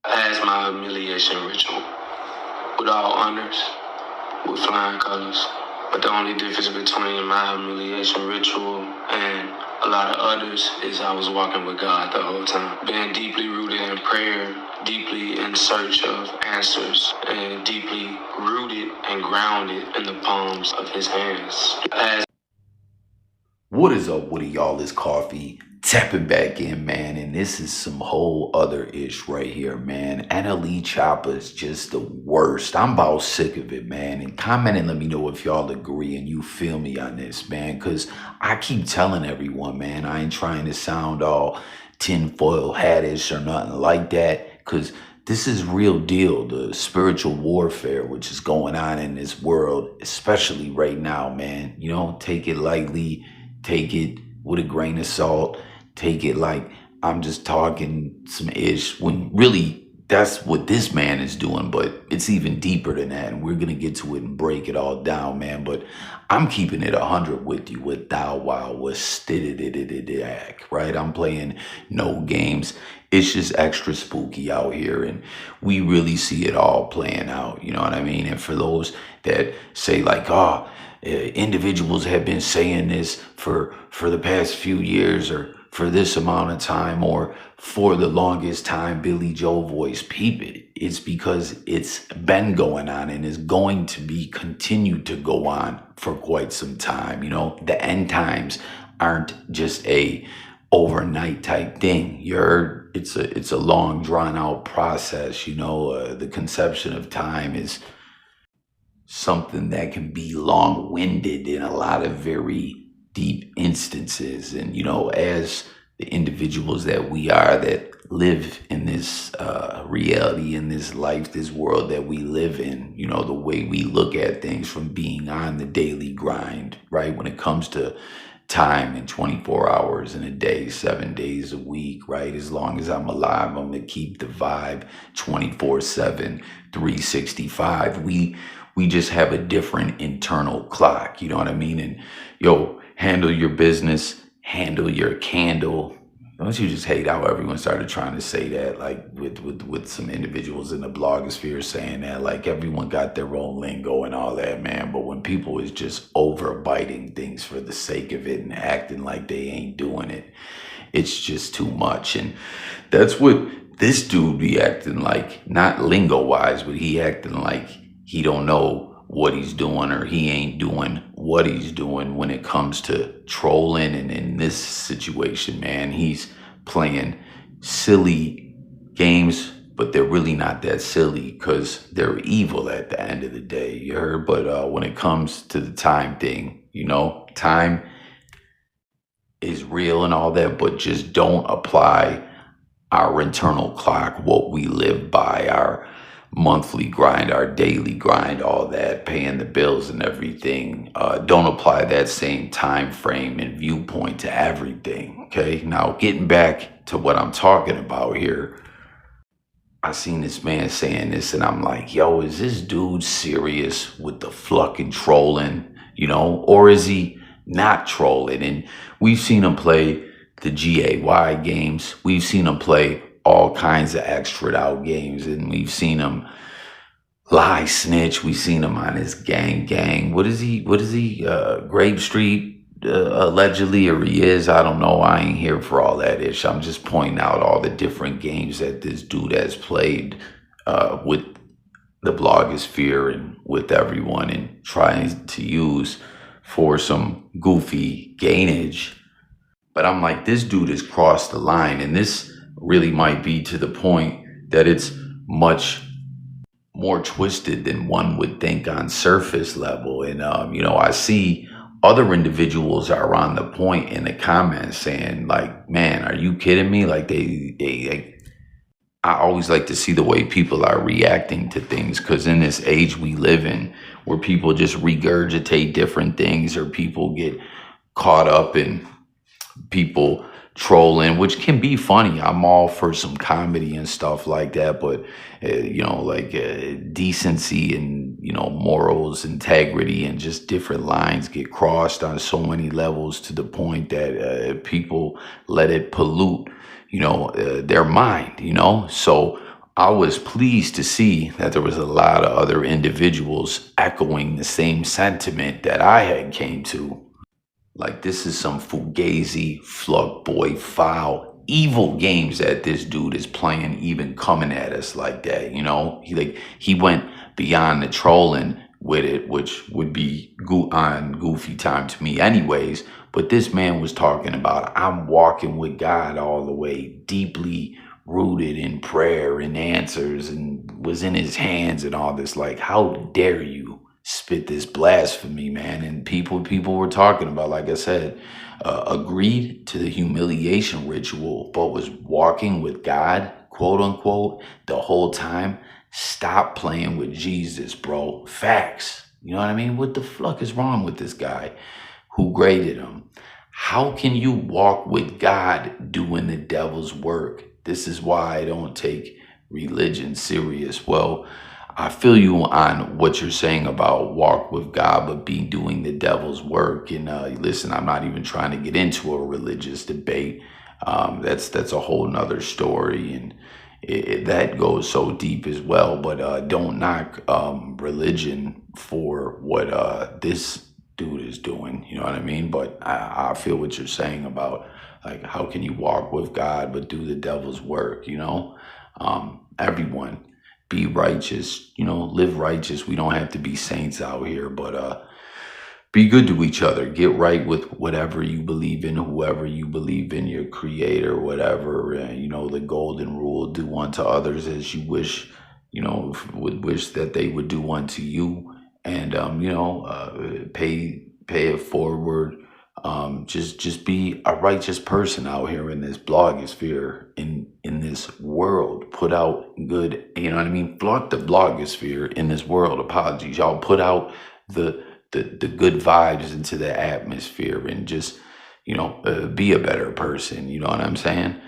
As my humiliation ritual, with all honors, with flying colors. But the only difference between my humiliation ritual and a lot of others is I was walking with God the whole time. Being deeply rooted in prayer, deeply in search of answers, and deeply rooted and grounded in the palms of his hands. What is up with y'all? It's Coffee tapping back in, man, and this is some whole other ish right here, man. Nle Choppa is just the worst. I'm about sick of it, man. And comment and let me know if y'all agree and you feel me on this, man, because I keep telling everyone, man, I ain't trying to sound all tinfoil hattish or nothing like that, because this is real deal, the spiritual warfare which is going on in this world, especially right now, man. You know, take it lightly. Take it with a grain of salt. Take it like I'm just talking some ish when really that's what this man is doing, but it's even deeper than that. And we're going to get to it and break it all down, man. But I'm keeping it 100 with you with thou wow, with stiddididididiac, right? I'm playing no games. It's just extra spooky out here. And we really see it all playing out. You know what I mean? And for those that say like, oh, individuals have been saying this for the past few years or for this amount of time or for the longest time, Billy Joe voice, peep it. It's because it's been going on and is going to be continued to go on for quite some time. You know, the end times aren't just a overnight type thing. It's a long drawn out process. You know, the conception of time is something that can be long-winded in a lot of very deep instances. And, you know, as the individuals that we are that live in this reality, in this life, this world that we live in, you know, the way we look at things from being on the daily grind, right? When it comes to time and 24 hours in a day, 7 days a week, right? As long as I'm alive, I'm gonna keep the vibe 24/7, 365. We just have a different internal clock, you know what I mean? And yo, handle your business, handle your candle. Don't you just hate how everyone started trying to say that, like with some individuals in the blogosphere saying that, like everyone got their own lingo and all that, man. But when people is just overbiting things for the sake of it and acting like they ain't doing it, it's just too much. And that's what this dude be acting like, not lingo wise, but he acting like he don't know what he's doing or he ain't doing what he's doing when it comes to trolling. And in this situation, man, he's playing silly games, but they're really not that silly because they're evil at the end of the day, you heard? But when it comes to the time thing, you know, time is real and all that, but just don't apply our internal clock, what we live by, our monthly grind, our daily grind, all that, paying the bills and everything. Don't apply that same time frame and viewpoint to everything. Okay. Now, getting back to what I'm talking about here, I seen this man saying this, and I'm like, yo, is this dude serious with the fucking trolling, you know, or is he not trolling? And we've seen him play the GAY games. We've seen him play all kinds of extra out games, and we've seen him lie, snitch. We've seen him on his gang. What is he? Grape Street, allegedly, or he is. I don't know. I ain't here for all that ish. I'm just pointing out all the different games that this dude has played with the blogosphere and with everyone, and trying to use for some goofy gainage. But I'm like, this dude has crossed the line, and this really might be to the point that it's much more twisted than one would think on surface level. And you know, I see other individuals are on the point in the comments saying like, man, are you kidding me? Like I always like to see the way people are reacting to things, because in this age we live in, where people just regurgitate different things, or people get caught up in people trolling, which can be funny. I'm all for some comedy and stuff like that, but you know, like decency and, you know, morals, integrity, and just different lines get crossed on so many levels to the point that people let it pollute, you know, their mind, you know. So I was pleased to see that there was a lot of other individuals echoing the same sentiment that I had came to. Like, this is some fugazi, flug boy, foul, evil games that this dude is playing, even coming at us like that. He went beyond the trolling with it, which would be on goofy time to me, anyways. But this man was talking about, I'm walking with God all the way, deeply rooted in prayer and answers, and was in his hands and all this. Like, how dare you spit this blasphemy, man? And people were talking about, like I said, agreed to the humiliation ritual, but was walking with God, quote unquote, the whole time. Stop playing with Jesus, bro. Facts. You know what I mean? What the fuck is wrong with this guy? Who graded him? How can you walk with God doing the devil's work? This is why I don't take religion serious. Well, I feel you on what you're saying about walk with God, but be doing the devil's work. And listen, I'm not even trying to get into a religious debate. That's a whole nother story, and that goes so deep as well. But don't knock religion for what this dude is doing. You know what I mean? But I feel what you're saying about, like, how can you walk with God but do the devil's work? Everyone be righteous, live righteous. We don't have to be saints out here, but be good to each other. Get right with whatever you believe in, whoever you believe in, your creator, whatever. The golden rule: do unto others as you wish, would wish that they would do unto you. And pay it forward. Just be a righteous person out here in this blogosphere, in this world. Put out good, you know what I mean? Flock the blogosphere in this world. Apologies, y'all. Put out the good vibes into the atmosphere, and just be a better person. You know what I'm saying?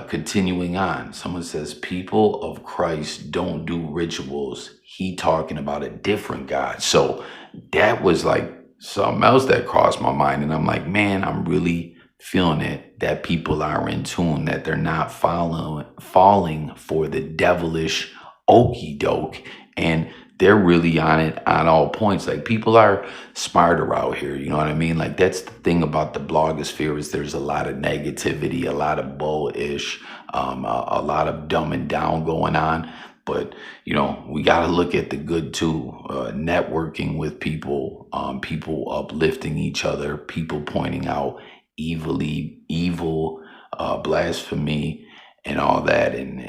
Continuing on, someone says people of Christ don't do rituals. He talking about a different God. So that was like something else that crossed my mind, and I'm like, man, I'm really feeling it, that people are in tune, that they're not falling for the devilish okey doke, and they're really on it on all points. Like, people are smarter out here, you know what I mean? Like, that's the thing about the blogosphere, is there's a lot of negativity, a lot of bullish, a lot of dumbing down going on. But we got to look at the good too. Networking with people, people uplifting each other, people pointing out evil, blasphemy, and all that. And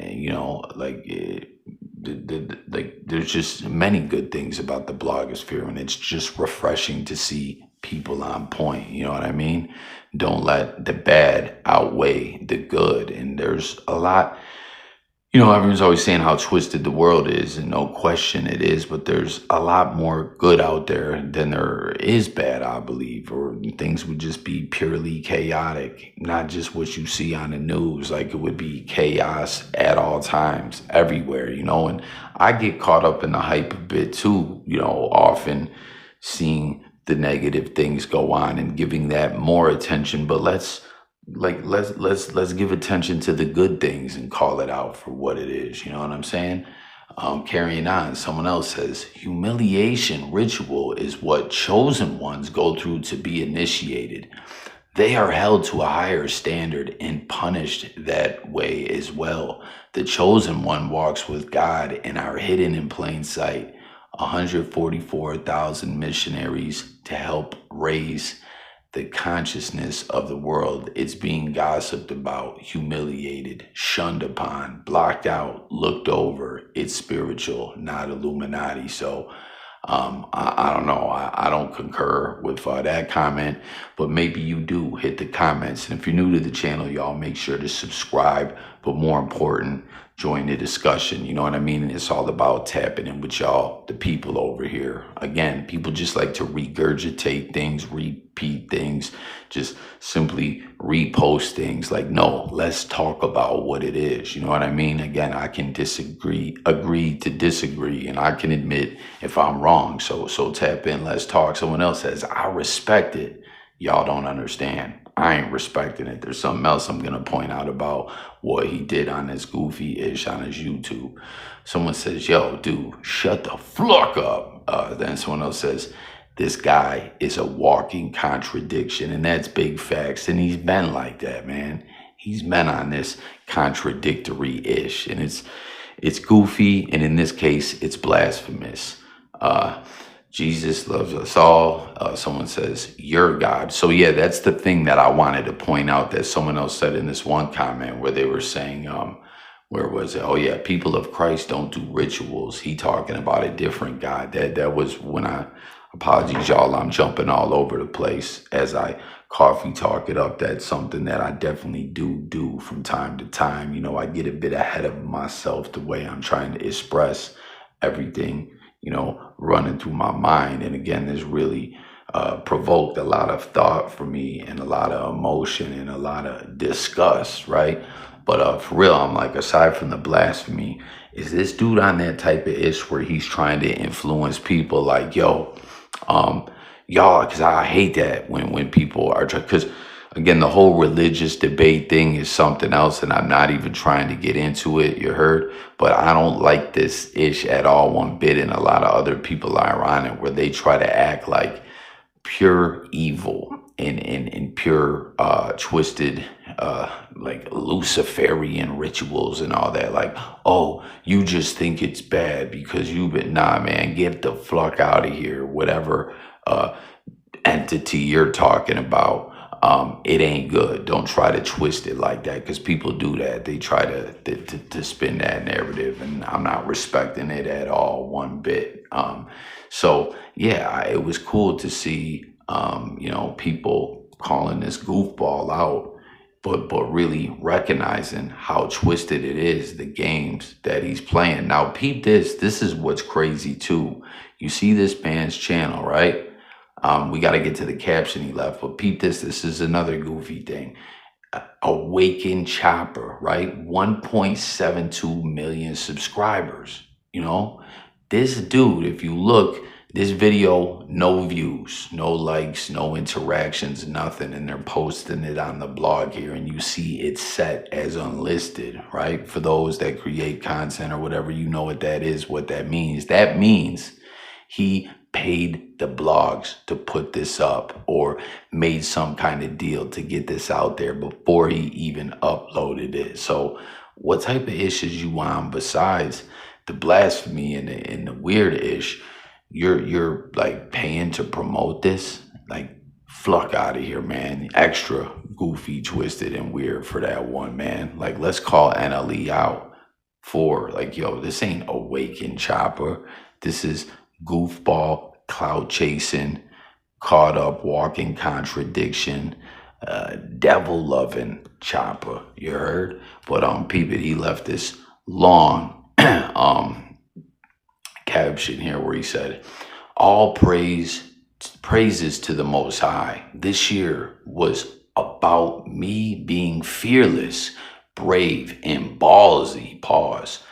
there's just many good things about the blogosphere, and it's just refreshing to see people on point. You know what I mean? Don't let the bad outweigh the good. And there's a lot. Everyone's always saying how twisted the world is, and no question it is, but there's a lot more good out there than there is bad, I believe, or things would just be purely chaotic, not just what you see on the news. Like, it would be chaos at all times, everywhere, and I get caught up in the hype a bit too, often seeing the negative things go on and giving that more attention. But let's give attention to the good things and call it out for what it is. You know what I'm saying? Carrying on, someone else says humiliation ritual is what chosen ones go through to be initiated. They are held to a higher standard and punished that way as well. The chosen one walks with God and are hidden in plain sight. 144,000 missionaries to help raise the consciousness of the world. It's being gossiped about, humiliated, shunned upon, blocked out, looked over. It's spiritual, not Illuminati. So I don't know. I don't concur with that comment, but maybe you do. Hit the comments. And if you're new to the channel, y'all, make sure to subscribe. But more important, join the discussion. You know what I mean? And it's all about tapping in with y'all, the people over here. Again, people just like to regurgitate things, repeat things, just simply repost things. Like, no, let's talk about what it is. You know what I mean? Again, I can agree to disagree, and I can admit if I'm wrong. So tap in, let's talk. Someone else says, I respect it. Y'all don't understand. I ain't respecting it. There's something else I'm gonna point out about what he did on this goofy-ish on his YouTube. Someone says, yo, dude, shut the fuck up. Then someone else says, this guy is a walking contradiction, and that's big facts. And he's been like that, man. He's been on this contradictory-ish, and it's goofy, and in this case, it's blasphemous. Jesus loves us all. Someone says, you're God. So yeah, that's the thing that I wanted to point out that someone else said in this one comment where they were saying, where was it? Oh yeah, people of Christ don't do rituals. He talking about a different God. That was when apologies y'all, I'm jumping all over the place as I coffee talk it up. That's something that I definitely do from time to time. You know, I get a bit ahead of myself the way I'm trying to express everything, you know, running through my mind. And again, this really provoked a lot of thought for me and a lot of emotion and a lot of disgust, right? But for real, I'm like, aside from the blasphemy, is this dude on that type of ish where he's trying to influence people like, yo, y'all, because I hate that when people are trying, because again, the whole religious debate thing is something else, and I'm not even trying to get into it, you heard? But I don't like this ish at all one bit, and a lot of other people are on it, where they try to act like pure evil and pure twisted like Luciferian rituals and all that. Like, oh, you just think it's bad because you've been, nah, man, get the fuck out of here. Whatever entity you're talking about, it ain't good. Don't try to twist it like that, because people do that. They try to spin that narrative, and I'm not respecting it at all one bit. So yeah, it was cool to see you know, people calling this goofball out, but really recognizing how twisted it is, the games that he's playing. Now peep this. This is what's crazy too. You see this man's channel, right? We got to get to the caption he left, but peep this. This is another goofy thing. Awaken Chopper, right? 1.72 million subscribers. You know, this dude, if you look, this video, no views, no likes, no interactions, nothing. And they're posting it on the blog here, and you see it's set as unlisted, right? For those that create content or whatever, you know what that is, what that means. That means he paid the blogs to put this up, or made some kind of deal to get this out there before he even uploaded it. So what type of issues you want besides the blasphemy and the weird ish? You're like paying to promote this? Like, fuck out of here, man. Extra goofy, twisted, and weird for that one, man. Like, let's call Nle out for like, yo, this ain't Awaken Chopper. This is goofball, clout chasing, caught up, walking contradiction, devil loving Chopper. You heard? But peep it, he left this long caption here where he said, all praises to the Most High. This year was about me being fearless, brave, and ballsy, pause,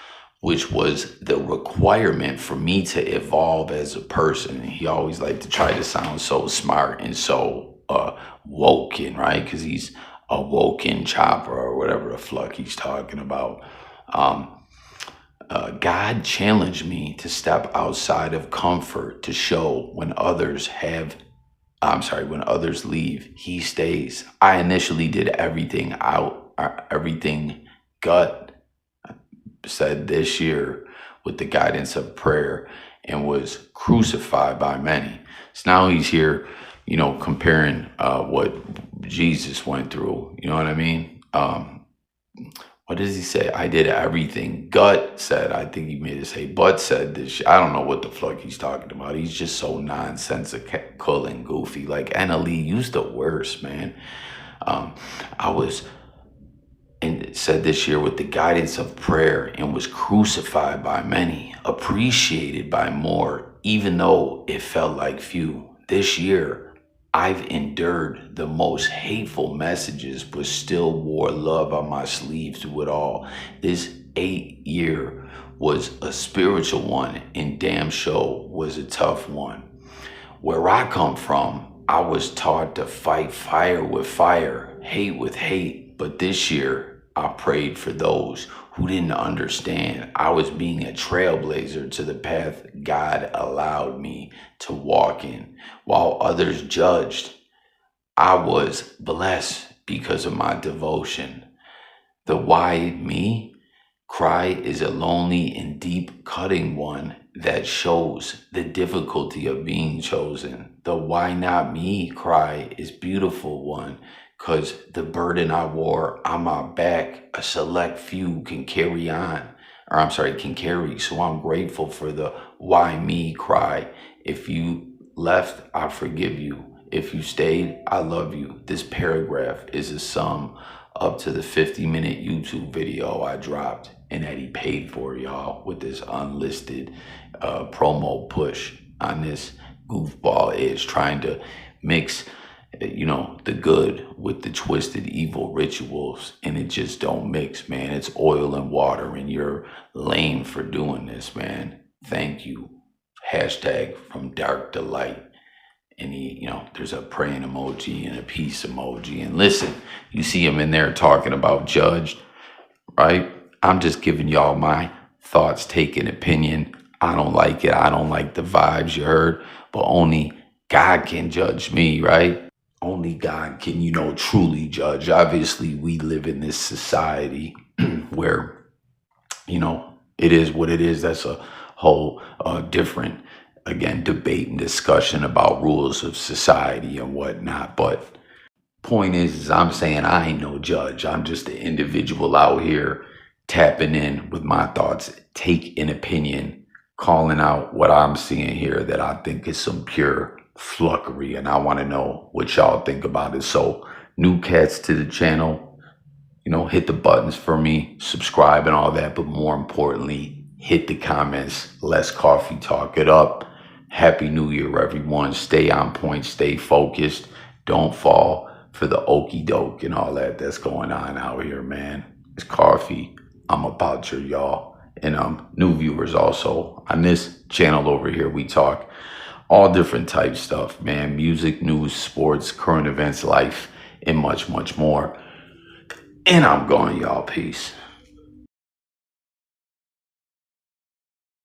which was the requirement for me to evolve as a person. He always liked to try to sound so smart and so woken, right? Because he's a woken Chopper or whatever the fuck he's talking about. God challenged me to step outside of comfort to show when others when others leave, he stays. I initially did everything gut said this year with the guidance of prayer, and was crucified by many. So now he's here, you know, comparing what Jesus went through. You know what I mean? What does he say? I did everything. Gut said, I think he made it say, but said this. I don't know what the fuck he's talking about. He's just so nonsensical and goofy. Like, Nle, you's the worst, man. I was, and said this year with the guidance of prayer, and was crucified by many, appreciated by more, even though it felt like few. This year, I've endured the most hateful messages, but still wore love on my sleeve through it all. This 8-year was a spiritual one, and damn sure was a tough one. Where I come from, I was taught to fight fire with fire, hate with hate. But this year, I prayed for those who didn't understand. I was being a trailblazer to the path God allowed me to walk in. While others judged, I was blessed because of my devotion. The why me cry is a lonely and deep cutting one that shows the difficulty of being chosen. The why not me cry is beautiful one because the burden I wore on my back, a select few can carry on, or I'm sorry, can carry. So I'm grateful for the why me cry. If you left, I forgive you. If you stayed, I love you. This paragraph is a sum up to the 50-minute YouTube video I dropped and that he paid for, y'all, with this unlisted promo push on this goofball is trying to mix, the good with the twisted evil rituals, and it just don't mix, man. It's oil and water, and you're lame for doing this, man. Thank you. Hashtag from dark to light. And there's a praying emoji and a peace emoji. And listen, you see him in there talking about judged, right? I'm just giving y'all my thoughts, taking opinion. I don't like it. I don't like the vibes you heard, but only God can judge me, right? Only God can, truly judge. Obviously, we live in this society where, it is what it is. That's a whole different, again, debate and discussion about rules of society and whatnot. But point is I'm saying I ain't no judge. I'm just an individual out here tapping in with my thoughts, take an opinion, calling out what I'm seeing here that I think is some pure fluckery, and I want to know what y'all think about it. So new cats to the channel, hit the buttons for me, subscribe and all that, but more importantly, hit the comments. Let's coffee talk it up. Happy New Year, everyone. Stay on point, stay focused. Don't fall for the okey doke and all that's going on out here, man. It's coffee. I'm about you, y'all. And new viewers also. On this channel over here, we talk all different type stuff, man. Music, news, sports, current events, life, and much, much more. And I'm going, y'all. Peace.